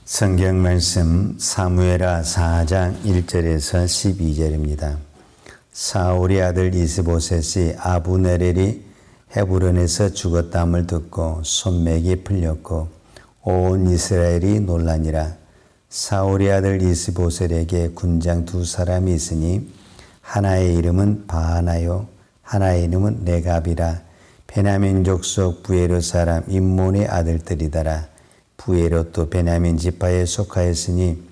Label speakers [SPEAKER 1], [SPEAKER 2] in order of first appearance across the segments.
[SPEAKER 1] 성경 말씀 사무엘하 4장 1절에서 12절입니다. 사울의 아들 이스보셋이 아브네렐이 헤브론에서 죽었다함을 듣고 손맥이 풀렸고 온 이스라엘이 놀라니라. 사울의 아들 이스보셋에게 군장 두 사람이 있으니 하나의 이름은 바하나요 하나의 이름은 레갑이라. 베냐민 족속 부에롯 사람 임몬의 아들들이더라. 부에롯도 베냐민 지파에 속하였으니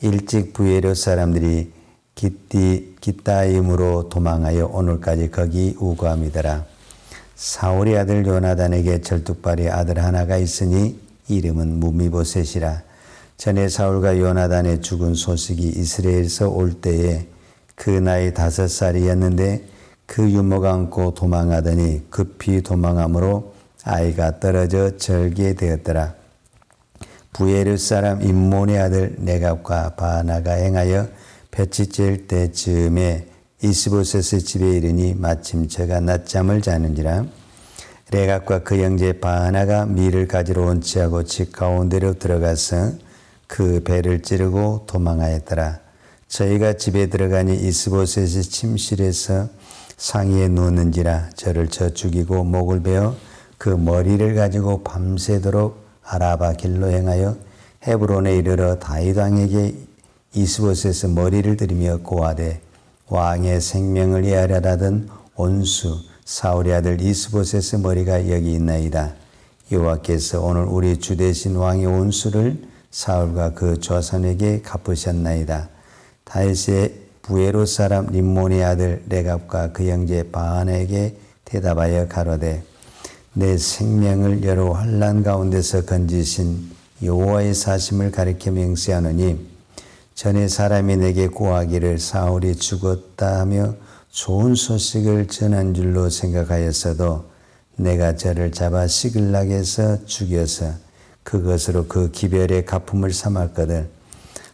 [SPEAKER 1] 일찍 부에롯 사람들이 깃다임으로 도망하여 오늘까지 거기 우거함이더라. 사울의 아들 요나단에게 절뚝발의 아들 하나가 있으니 이름은 무미보셋이라. 전에 사울과 요나단의 죽은 소식이 이스라엘에서 올 때에 그 나이 5살이었는데 그 유모가 안고 도망하더니 급히 도망함으로 아이가 떨어져 절게 되었더라. 부에롯 사람 임몬의 아들 레갑과 바하나가 행하여 볕이 쬐을 때쯤에 이스보셋의 집에 이르니 마침 저가 낮잠을 자는지라. 레갑과 그 형제 바하나가 밀을 가지러 원치 하고 집 가운데로 들어가서 그 배를 찌르고 도망하였더라. 저희가 집에 들어가니 이스보셋이 침실에서 상의에 누웠는지라. 저를 쳐 죽이고 목을 베어 그 머리를 가지고 밤새도록 아라바 길로 행하여 헤브론에 이르러 다윗 왕에게 이스보셋의 머리를 들이며 고하되 왕의 생명을 예하려다던 온수 사울의 아들 이스보셋의 머리가 여기 있나이다. 여호와께서 오늘 우리 주 대신 왕의 온수를 사울과 그 조선에게 갚으셨나이다. 다윗의 부에롯 사람 임몬의 아들 레갑과 그 형제 바하나에게 대답하여 가로되 내 생명을 여러 환난 가운데서 건지신 여호와의 사심을 가리켜 맹세하노니 전에 사람이 내게 고하기를 사울이 죽었다 하며 좋은 소식을 전한 줄로 생각하였어도 내가 저를 잡아 시글락에서 죽여서 그것으로 그 기별의 갚음을 삼았거든.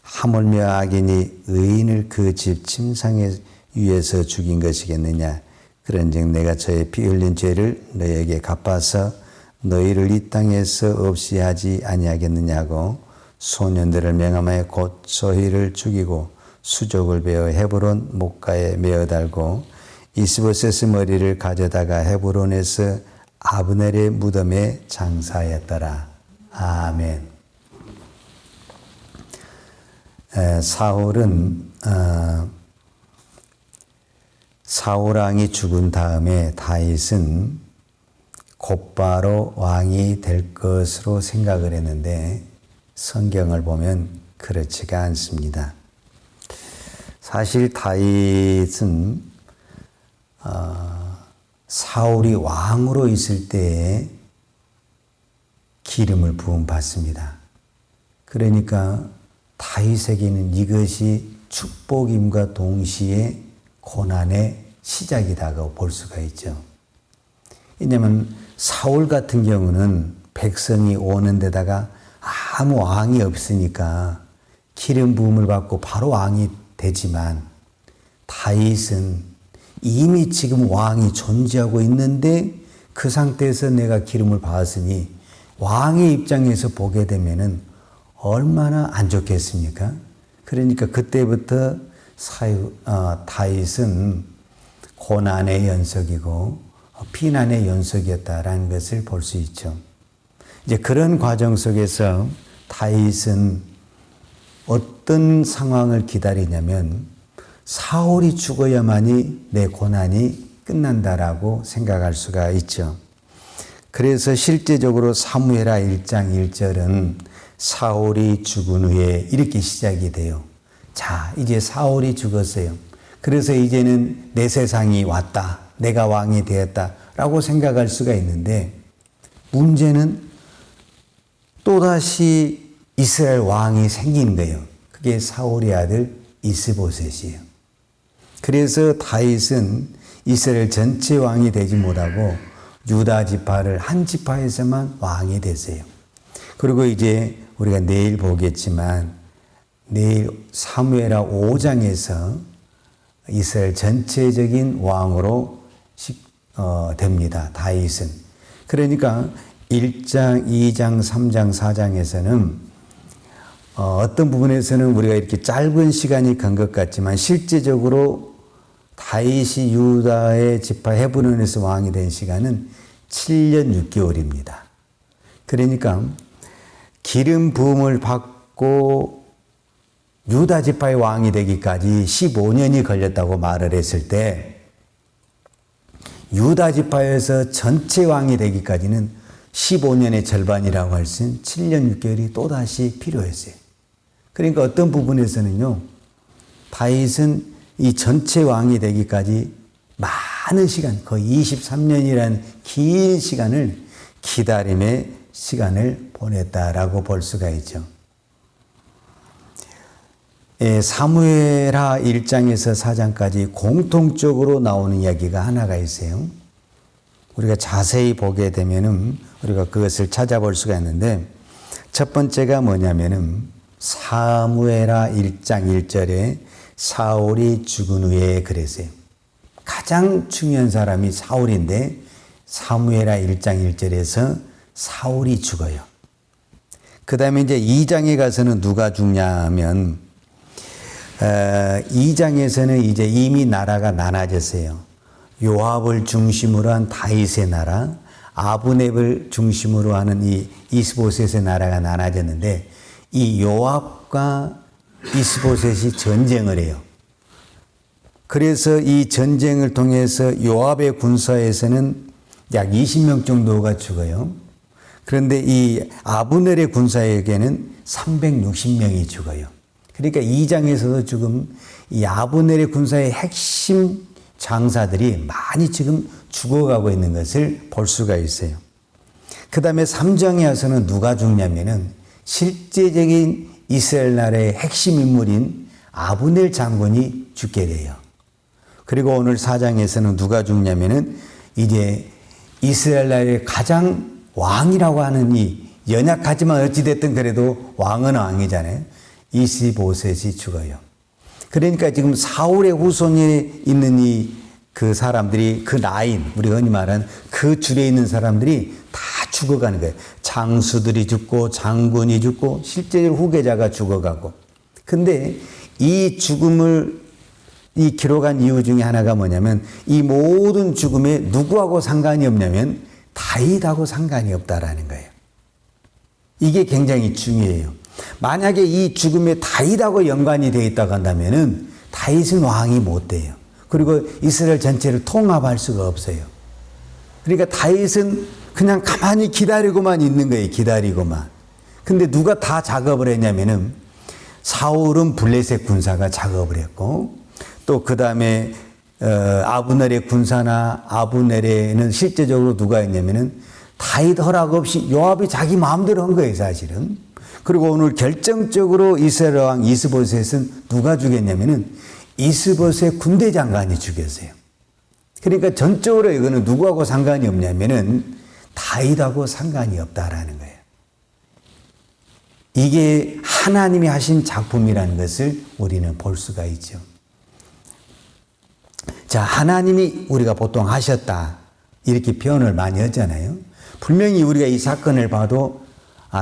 [SPEAKER 1] 하물며 악인이 의인을 그 집 침상에 위에서 죽인 것이겠느냐. 그런즉 내가 저의 피 흘린 죄를 너에게 갚아서 너희를 이 땅에서 없이 하지 아니하겠느냐고 소년들을 명함하여 곧 저희를 죽이고 수족을 베어 헤브론 목가에 메어 달고 이스보셋의 머리를 가져다가 헤브론에서 아브넬의 무덤에 장사하였더라. 아멘. 사울 왕이 죽은 다음에 다윗은 곧바로 왕이 될 것으로 생각을 했는데 성경을 보면 그렇지가 않습니다. 사실 다윗은 사울이 왕으로 있을 때에 기름을 부음 받습니다. 그러니까 다윗에게는 이것이 축복임과 동시에 고난의 시작이다고 볼 수가 있죠. 왜냐하면 사울 같은 경우는 백성이 오는 데다가 아무 왕이 없으니까 기름 부음을 받고 바로 왕이 되지만 다윗은 이미 지금 왕이 존재하고 있는데 그 상태에서 내가 기름을 받았으니 왕의 입장에서 보게 되면은 얼마나 안 좋겠습니까? 그러니까 그때부터 다윗은 고난의 연속이고 피난의 연속이었다라는 것을 볼 수 있죠. 이제 그런 과정 속에서 다윗은 어떤 상황을 기다리냐면 사울이 죽어야만이 내 고난이 끝난다라고 생각할 수가 있죠. 그래서 실제적으로 사무엘하 1장 1절은 사울이 죽은 후에 이렇게 시작이 돼요. 자, 이제 사울이 죽었어요. 그래서 이제는 내 세상이 왔다. 내가 왕이 되었다라고 생각할 수가 있는데 문제는 또다시 이스라엘 왕이 생긴 거예요. 그게 사울의 아들 이스보셋이에요. 그래서 다윗은 이스라엘 전체 왕이 되지 못하고 유다 지파를 한 지파에서만 왕이 됐어요. 그리고 이제 우리가 내일 보겠지만 내일 사무엘하 5장에서 이스라엘 전체적인 왕으로 됩니다. 다윗은. 그러니까 1장, 2장, 3장, 4장에서는 어떤 부분에서는 우리가 이렇게 짧은 시간이 간 것 같지만 실제적으로 다윗이 유다의 지파 헤브론에서 왕이 된 시간은 7년 6개월입니다. 그러니까 기름 부음을 받고 유다 지파의 왕이 되기까지 15년이 걸렸다고 말을 했을 때 유다 지파에서 전체 왕이 되기까지는 15년의 절반이라고 할 수 있는 7년 6개월이 또다시 필요했어요. 그러니까 어떤 부분에서는요, 다윗은 이 전체 왕이 되기까지 많은 시간, 거의 23년이라는 긴 시간을 기다림의 시간을 보냈다라고 볼 수가 있죠. 사무엘하 1장에서 4장까지 공통적으로 나오는 이야기가 하나가 있어요. 우리가 자세히 보게 되면은 우리가 그것을 찾아볼 수가 있는데, 첫 번째가 뭐냐면은 사무엘하 1장 1절에 사울이 죽은 후에 그랬어요. 가장 중요한 사람이 사울인데 사무엘하 1장 1절에서 사울이 죽어요. 그 다음에 이제 2장에 가서는 누가 죽냐면 2장에서는 이제 이미 나라가 나눠졌어요. 요압을 중심으로 한 다윗의 나라, 아브넬을 중심으로 하는 이 이스보셋의 나라가 나눠졌는데 이 요압과 이스보셋이 전쟁을 해요. 그래서 이 전쟁을 통해서 요압의 군사에서는 약 20명 정도가 죽어요. 그런데 이 아브넬의 군사에게는 360명이 죽어요. 그러니까 2장에서도 지금 이 아브넬의 군사의 핵심 장사들이 많이 지금 죽어가고 있는 것을 볼 수가 있어요. 그 다음에 3장에 와서는 누가 죽냐면은 실제적인 이스라엘 나라의 핵심 인물인 아브넬 장군이 죽게 돼요. 그리고 오늘 4장에서는 누가 죽냐면은 이제 이스라엘 나라의 가장 왕이라고 하는 이 연약하지만 어찌됐든 그래도 왕은 왕이잖아요. 이스보셋이 죽어요. 그러니까 지금 사울의 후손에 있는 그 사람들이 그 라인, 우리가 흔히 말하는 그 줄에 있는 사람들이 다 죽어가는 거예요. 장수들이 죽고 장군이 죽고 실제로 후계자가 죽어가고. 근데 이 죽음을 기록한 이유 중에 하나가 뭐냐면 이 모든 죽음에 누구하고 상관이 없냐면 다윗하고 상관이 없다라는 거예요. 이게 굉장히 중요해요. 만약에 이 죽음에 다윗하고 연관이 되어 있다고 한다면은 다윗은 왕이 못 돼요. 그리고 이스라엘 전체를 통합할 수가 없어요. 그러니까 다윗은 그냥 가만히 기다리고만 있는 거예요. 기다리고만. 근데 누가 다 작업을 했냐면은 사울은 블레셋 군사가 작업을 했고 또 그 다음에 아브넬의 군사나 아브넬에는 실제적으로 누가 있냐면은 다윗 허락 없이 요압이 자기 마음대로 한 거예요, 사실은. 그리고 오늘 결정적으로 이스라엘 왕 이스보셋은 누가 죽였냐면은 이스보셋 군대 장관이 죽였어요. 그러니까 전적으로 이거는 누구하고 상관이 없냐면은 다윗하고 상관이 없다라는 거예요. 이게 하나님이 하신 작품이라는 것을 우리는 볼 수가 있죠. 자, 하나님이 우리가 보통 하셨다 이렇게 표현을 많이 하잖아요. 분명히 우리가 이 사건을 봐도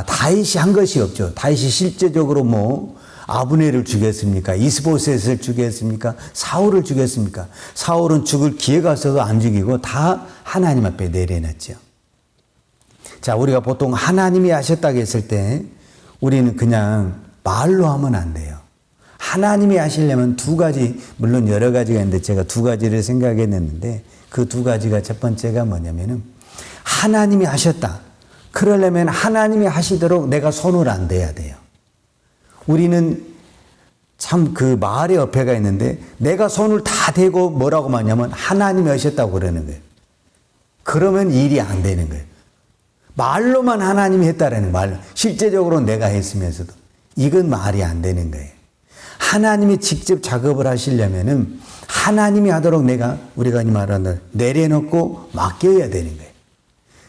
[SPEAKER 1] 다윗이 한 것이 없죠. 다윗이 실제적으로 뭐 아브넬을 죽였습니까? 이스보셋을 죽였습니까? 사울을 죽였습니까? 사울은 죽을 기회가 있어도 안 죽이고 다 하나님 앞에 내려놨죠. 자, 우리가 보통 하나님이 하셨다고 했을 때 우리는 그냥 말로 하면 안 돼요. 하나님이 하시려면 두 가지, 물론 여러 가지가 있는데 제가 두 가지를 생각했는데 그 두 가지가 첫 번째가 뭐냐면은 하나님이 하셨다. 그러려면 하나님이 하시도록 내가 손을 안 대야 돼요. 우리는 참 그 말의 어폐가 있는데 내가 손을 다 대고 뭐라고 하냐면 하나님이 하셨다고 그러는 거예요. 그러면 일이 안 되는 거예요. 말로만 하나님이 했다라는 말, 실제적으로 내가 했으면서도 이건 말이 안 되는 거예요. 하나님이 직접 작업을 하시려면은 하나님이 하도록 우리가 말하는 내려놓고 맡겨야 되는 거예요.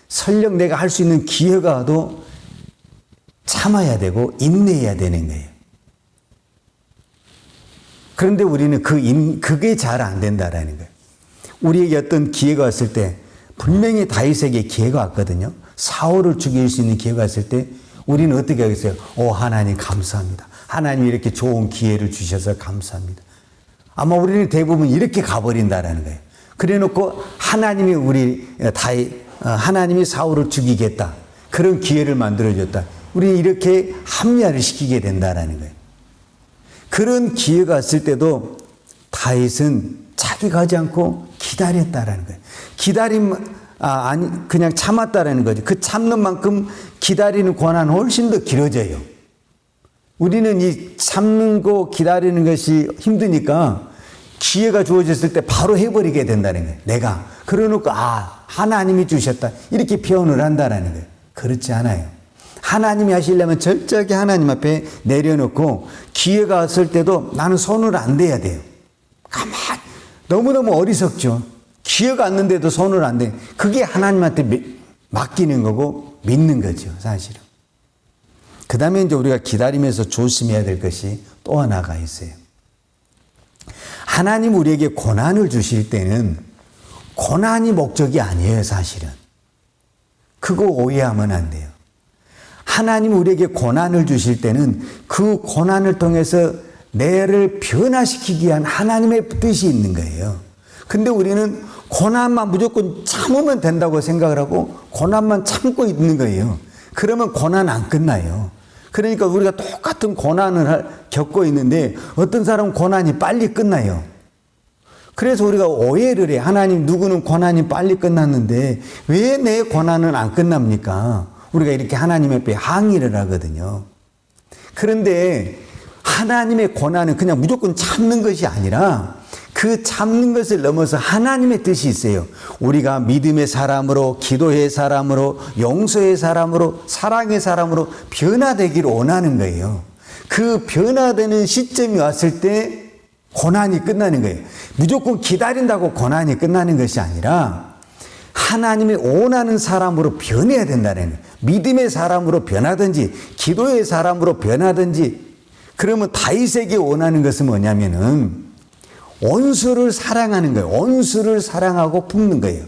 [SPEAKER 1] 설령 내가 할 수 있는 기회가 와도 참아야 되고 인내해야 되는 거예요. 그런데 우리는 그게 잘 안 된다라는 거예요. 우리에게 어떤 기회가 왔을 때 분명히 다윗에게 기회가 왔거든요. 사울을 죽일 수 있는 기회가 왔을 때 우리는 어떻게 하겠어요? 하나님 감사합니다. 하나님이 이렇게 좋은 기회를 주셔서 감사합니다. 아마 우리는 대부분 이렇게 가버린다라는 거예요. 그래 놓고 하나님이 하나님이 사울을 죽이겠다. 그런 기회를 만들어줬다. 우리는 이렇게 합리화를 시키게 된다라는 거예요. 그런 기회가 왔을 때도 다윗은 자기가 하지 않고 기다렸다라는 거예요. 그냥 참았다라는 거죠. 그 참는 만큼 기다리는 권한은 훨씬 더 길어져요. 우리는 이 참는 거 기다리는 것이 힘드니까 기회가 주어졌을 때 바로 해버리게 된다는 거예요. 내가. 그러놓고, 하나님이 주셨다. 이렇게 표현을 한다라는 거예요. 그렇지 않아요. 하나님이 하시려면 철저하게 하나님 앞에 내려놓고 기회가 왔을 때도 나는 손을 안 대야 돼요. 가만 너무너무 어리석죠. 기회가 왔는데도 손을 안 대. 그게 하나님한테 맡기는 거고 믿는 거죠, 사실은. 그 다음에 이제 우리가 기다리면서 조심해야 될 것이 또 하나가 있어요. 하나님 우리에게 고난을 주실 때는 고난이 목적이 아니에요, 사실은. 그거 오해하면 안 돼요. 하나님 우리에게 고난을 주실 때는 그 고난을 통해서 내를 변화시키기 위한 하나님의 뜻이 있는 거예요. 근데 우리는 고난만 무조건 참으면 된다고 생각을 하고 고난만 참고 있는 거예요. 그러면 고난 안 끝나요. 그러니까 우리가 똑같은 고난을 겪고 있는데 어떤 사람은 고난이 빨리 끝나요. 그래서 우리가 오해를 해. 하나님 누구는 고난이 빨리 끝났는데 왜 내 고난은 안 끝납니까? 우리가 이렇게 하나님 앞에 항의를 하거든요. 그런데 하나님의 고난은 그냥 무조건 참는 것이 아니라 그 참는 것을 넘어서 하나님의 뜻이 있어요. 우리가 믿음의 사람으로, 기도의 사람으로, 용서의 사람으로, 사랑의 사람으로 변화되기를 원하는 거예요. 그 변화되는 시점이 왔을 때 고난이 끝나는 거예요. 무조건 기다린다고 고난이 끝나는 것이 아니라 하나님이 원하는 사람으로 변해야 된다는 거예요. 믿음의 사람으로 변하든지 기도의 사람으로 변하든지. 그러면 다윗에게 원하는 것은 뭐냐면은 원수를 사랑하는 거예요. 원수를 사랑하고 품는 거예요.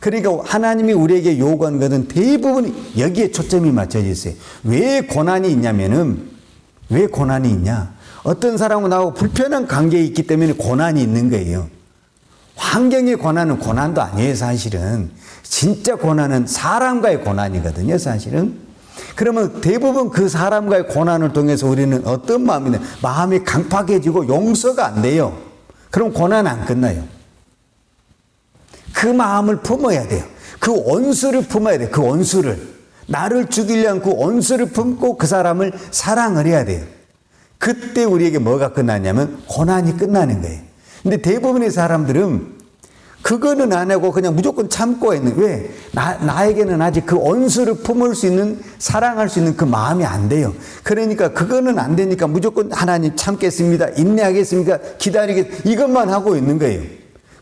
[SPEAKER 1] 그러니까 하나님이 우리에게 요구하는 것은 대부분 여기에 초점이 맞춰져 있어요. 왜 고난이 있냐면은 왜 고난이 있냐? 어떤 사람하고 나하고 불편한 관계에 있기 때문에 고난이 있는 거예요. 환경의 고난은 고난도 아니에요, 사실은. 진짜 고난은 사람과의 고난이거든요, 사실은. 그러면 대부분 그 사람과의 고난을 통해서 우리는 어떤 마음이냐? 마음이 강팍해지고 용서가 안 돼요. 그럼 고난 안 끝나요. 그 마음을 품어야 돼요. 그 원수를 품어야 돼요. 그 원수를. 나를 죽이려는 그 원수를 품고 그 사람을 사랑을 해야 돼요. 그때 우리에게 뭐가 끝나냐면 고난이 끝나는 거예요. 근데 대부분의 사람들은 그거는 안 하고 그냥 무조건 참고 있는. 왜? 나에게는 아직 그 원수를 품을 수 있는, 사랑할 수 있는 그 마음이 안 돼요. 그러니까 그거는 안 되니까 무조건 하나님 참겠습니다. 인내하겠습니다. 기다리겠습니다. 이것만 하고 있는 거예요.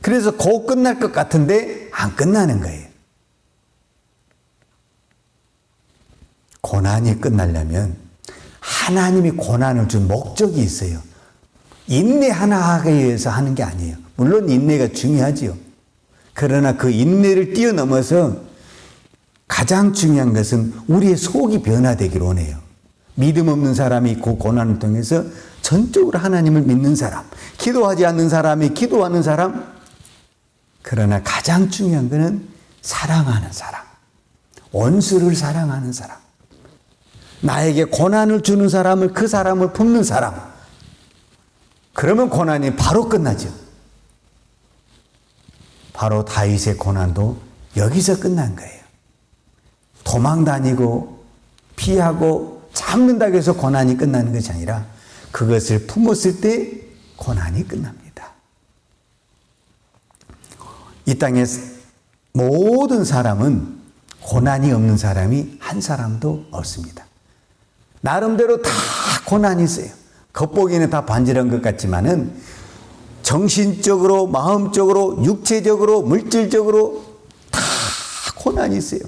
[SPEAKER 1] 그래서 곧 끝날 것 같은데 안 끝나는 거예요. 고난이 끝나려면 하나님이 고난을 준 목적이 있어요. 인내 하나 하기 위해서 하는 게 아니에요. 물론 인내가 중요하지요. 그러나 그 인내를 뛰어넘어서 가장 중요한 것은 우리의 속이 변화되기를 원해요. 믿음 없는 사람이 그 고난을 통해서 전적으로 하나님을 믿는 사람, 기도하지 않는 사람이 기도하는 사람. 그러나 가장 중요한 것은 사랑하는 사람, 원수를 사랑하는 사람, 나에게 고난을 주는 사람을, 그 사람을 품는 사람. 그러면 고난이 바로 끝나죠. 바로 다윗의 고난도 여기서 끝난 거예요. 도망 다니고 피하고 참는다고 해서 고난이 끝나는 것이 아니라 그것을 품었을 때 고난이 끝납니다. 이 땅의 모든 사람은 고난이 없는 사람이 한 사람도 없습니다. 나름대로 다 고난이 있어요. 겉보기에는 다 반질한 것 같지만은 정신적으로, 마음적으로, 육체적으로, 물질적으로 다 고난이 있어요.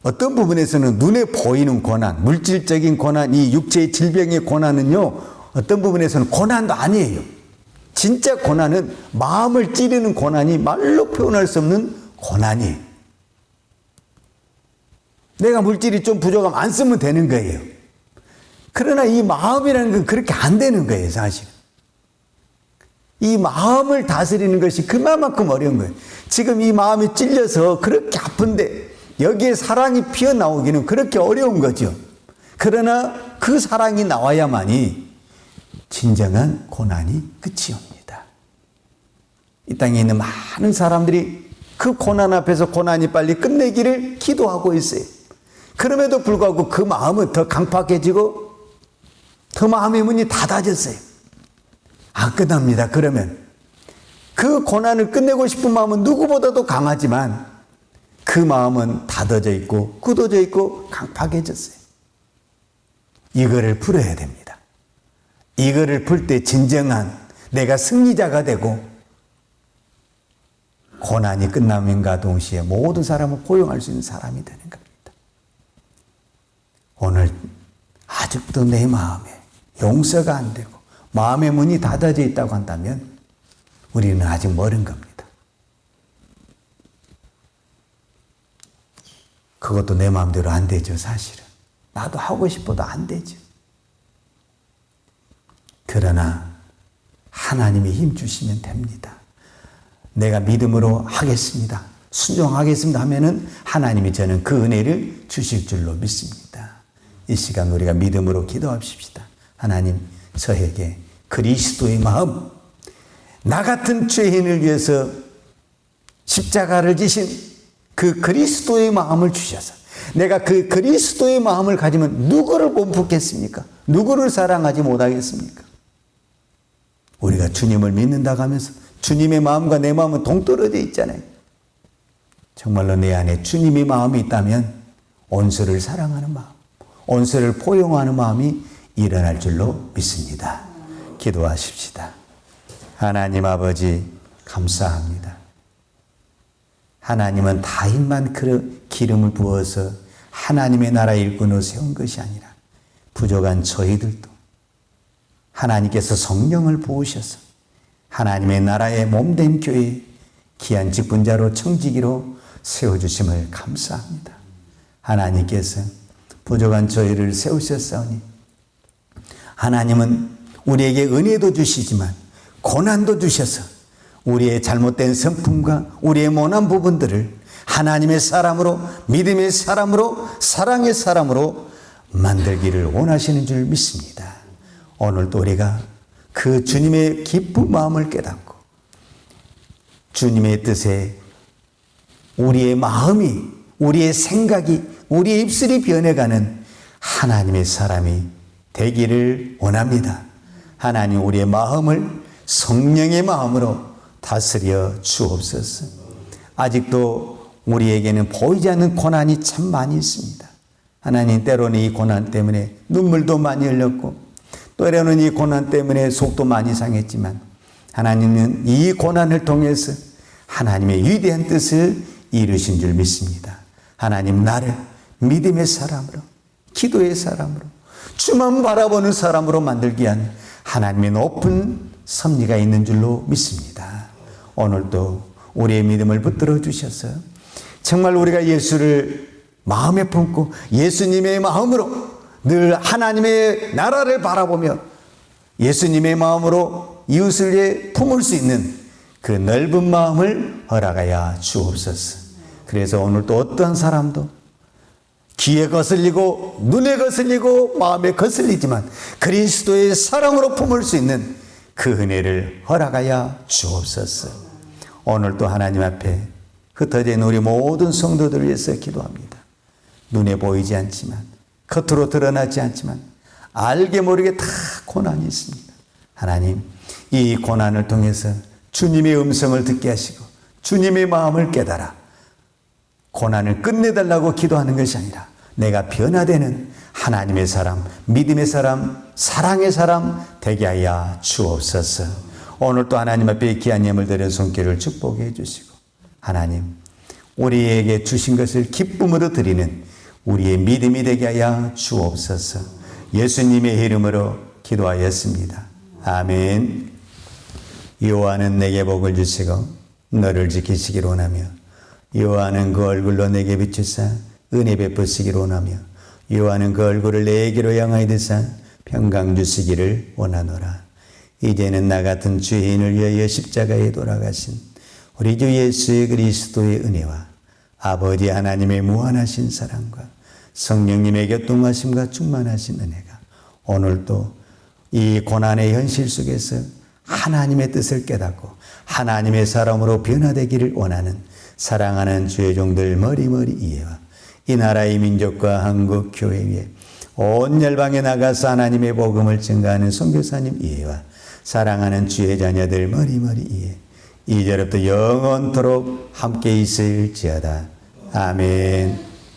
[SPEAKER 1] 어떤 부분에서는 눈에 보이는 고난, 물질적인 고난, 이 육체의 질병의 고난은요, 어떤 부분에서는 고난도 아니에요. 진짜 고난은 마음을 찌르는 고난이 말로 표현할 수 없는 고난이에요. 내가 물질이 좀 부족하면 안 쓰면 되는 거예요. 그러나 이 마음이라는 건 그렇게 안 되는 거예요, 사실. 이 마음을 다스리는 것이 그만큼 어려운 거예요. 지금 이 마음이 찔려서 그렇게 아픈데 여기에 사랑이 피어나오기는 그렇게 어려운 거죠. 그러나 그 사랑이 나와야만이 진정한 고난이 끝이 옵니다. 이 땅에 있는 많은 사람들이 그 고난 앞에서 고난이 빨리 끝내기를 기도하고 있어요. 그럼에도 불구하고 그 마음은 더 강팍해지고 더 마음의 문이 닫아졌어요. 안 끝납니다. 그러면 그 고난을 끝내고 싶은 마음은 누구보다도 강하지만 그 마음은 닫아져 있고 굳어져 있고 강팍해졌어요. 이거를 풀어야 됩니다. 이거를 풀 때 진정한 내가 승리자가 되고 고난이 끝남과 동시에 모든 사람을 포용할 수 있는 사람이 되는 겁니다. 오늘 아직도 내 마음에 용서가 안 되고 마음의 문이 닫아져 있다고 한다면 우리는 아직 멀은 겁니다. 그것도 내 마음대로 안 되죠, 사실은. 나도 하고 싶어도 안 되죠. 그러나 하나님이 힘 주시면 됩니다. 내가 믿음으로 하겠습니다. 순종하겠습니다 하면은 하나님이 저는 그 은혜를 주실 줄로 믿습니다. 이 시간 우리가 믿음으로 기도합시다. 하나님, 저에게 그리스도의 마음, 나 같은 죄인을 위해서 십자가를 지신 그 그리스도의 마음을 주셔서 내가 그 그리스도의 마음을 가지면 누구를 못 품겠습니까? 누구를 사랑하지 못하겠습니까? 우리가 주님을 믿는다고 하면서 주님의 마음과 내 마음은 동떨어져 있잖아요. 정말로 내 안에 주님의 마음이 있다면 온수를 사랑하는 마음, 온수를 포용하는 마음이 일어날 줄로 믿습니다. 기도하십시다. 하나님 아버지 감사합니다. 하나님은 다인만 기름을 부어서 하나님의 나라 일꾼으로 세운 것이 아니라 부족한 저희들도 하나님께서 성령을 부으셔서 하나님의 나라의 몸된 교회 귀한 직분자로 청지기로 세워주심을 감사합니다. 하나님께서 부족한 저희를 세우셨사오니 하나님은 우리에게 은혜도 주시지만 고난도 주셔서 우리의 잘못된 성품과 우리의 모난 부분들을 하나님의 사람으로, 믿음의 사람으로, 사랑의 사람으로 만들기를 원하시는 줄 믿습니다. 오늘도 우리가 그 주님의 기쁜 마음을 깨닫고 주님의 뜻에 우리의 마음이, 우리의 생각이, 우리의 입술이 변해가는 하나님의 사람이 되기를 원합니다. 하나님, 우리의 마음을 성령의 마음으로 다스려 주옵소서. 아직도 우리에게는 보이지 않는 고난이 참 많이 있습니다. 하나님, 때로는 이 고난 때문에 눈물도 많이 흘렸고 때로는 이 고난 때문에 속도 많이 상했지만 하나님은 이 고난을 통해서 하나님의 위대한 뜻을 이루신 줄 믿습니다. 하나님, 나를 믿음의 사람으로, 기도의 사람으로, 주만 바라보는 사람으로 만들기 위한 하나님의 높은 섭리가 있는 줄로 믿습니다. 오늘도 우리의 믿음을 붙들어 주셔서 정말 우리가 예수를 마음에 품고 예수님의 마음으로 늘 하나님의 나라를 바라보며 예수님의 마음으로 이웃을 위해 품을 수 있는 그 넓은 마음을 허락하여 주옵소서. 그래서 오늘도 어떤 사람도 귀에 거슬리고 눈에 거슬리고 마음에 거슬리지만 그리스도의 사랑으로 품을 수 있는 그 은혜를 허락하여 주옵소서. 오늘도 하나님 앞에 흩어진 우리 모든 성도들을 위해서 기도합니다. 눈에 보이지 않지만, 겉으로 드러나지 않지만 알게 모르게 다 고난이 있습니다. 하나님, 이 고난을 통해서 주님의 음성을 듣게 하시고 주님의 마음을 깨달아 고난을 끝내달라고 기도하는 것이 아니라 내가 변화되는 하나님의 사람, 믿음의 사람, 사랑의 사람 되게 하여 주옵소서. 오늘 또 하나님 앞에 귀한 예물 드려 손길을 축복해 주시고 하나님, 우리에게 주신 것을 기쁨으로 드리는 우리의 믿음이 되게 하여 주옵소서. 예수님의 이름으로 기도하였습니다. 아멘. 여호와는 내게 복을 주시고 너를 지키시기를 원하며 여호와는 그 얼굴로 내게 비추사 은혜 베푸시기를 원하며 요한은 그 얼굴을 내게로 향하여 드사 평강 주시기를 원하노라. 이제는 나 같은 죄인을 위하여 십자가에 돌아가신 우리 주 예수 그리스도의 은혜와 아버지 하나님의 무한하신 사랑과 성령님의 교통하심과 충만하신 은혜가 오늘도 이 고난의 현실 속에서 하나님의 뜻을 깨닫고 하나님의 사람으로 변화되기를 원하는 사랑하는 주의 종들 머리머리 이해와 이 나라의 민족과 한국 교회 위에 온 열방에 나가서 하나님의 복음을 증거하는 선교사님 이해와 사랑하는 주의 자녀들 머리머리 이해 이제부터 영원토록 함께 있을지어다. 아멘.